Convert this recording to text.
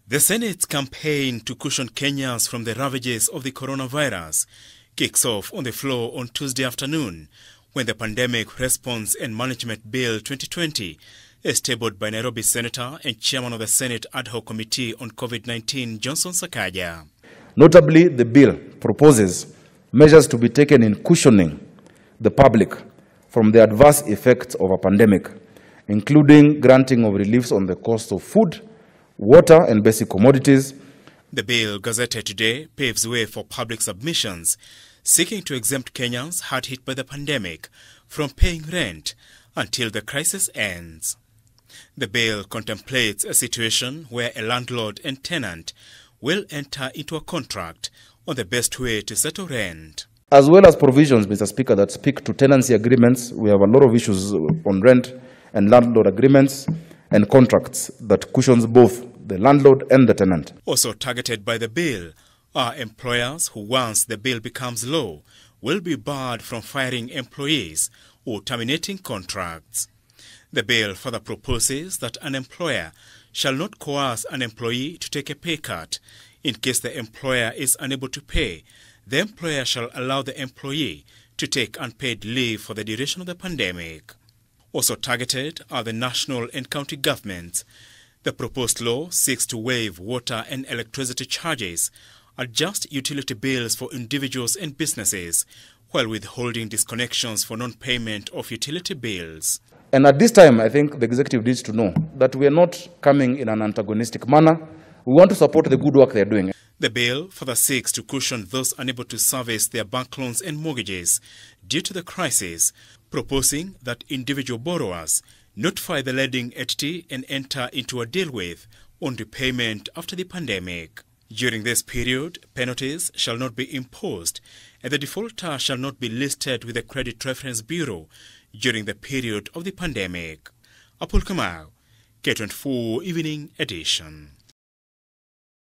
The Senate's campaign to cushion Kenyans from the ravages of the coronavirus kicks off on the floor on Tuesday afternoon when the Pandemic Response and Management Bill 2020 is tabled by Nairobi Senator and Chairman of the Senate Ad Hoc Committee on Covid-19, Johnson Sakaja. Notably, the bill proposes measures to be taken in cushioning the public from the adverse effects of a pandemic, including granting of reliefs on the cost of food, water and basic commodities. The bill gazetted today paves way for public submissions seeking to exempt Kenyans hard hit by the pandemic from paying rent until the crisis ends. The bill contemplates a situation where a landlord and tenant will enter into a contract on the best way to settle rent. As well as provisions, Mr. Speaker, that speak to tenancy agreements. We have a lot of issues on rent and landlord agreements and contracts that cushions both the landlord and the tenant. Also targeted by the bill are employers who, once the bill becomes law, will be barred from firing employees or terminating contracts. The bill further proposes that an employer shall not coerce an employee to take a pay cut. In case the employer is unable to pay, the employer shall allow the employee to take unpaid leave for the duration of the pandemic. Also targeted are the national and county governments. The proposed law seeks to waive water and electricity charges, adjust utility bills for individuals and businesses, while withholding disconnections for non-payment of utility bills. And at this time, I think the executive needs to know that we are not coming in an antagonistic manner. We want to support the good work they are doing. The bill further seeks to cushion those unable to service their bank loans and mortgages due to the crisis, proposing that individual borrowers notify the lending entity and enter into a deal with on repayment after the pandemic. During this period, penalties shall not be imposed and the defaulter shall not be listed with the Credit Reference Bureau during the period of the pandemic. Apul Kamau, K24 Evening Edition.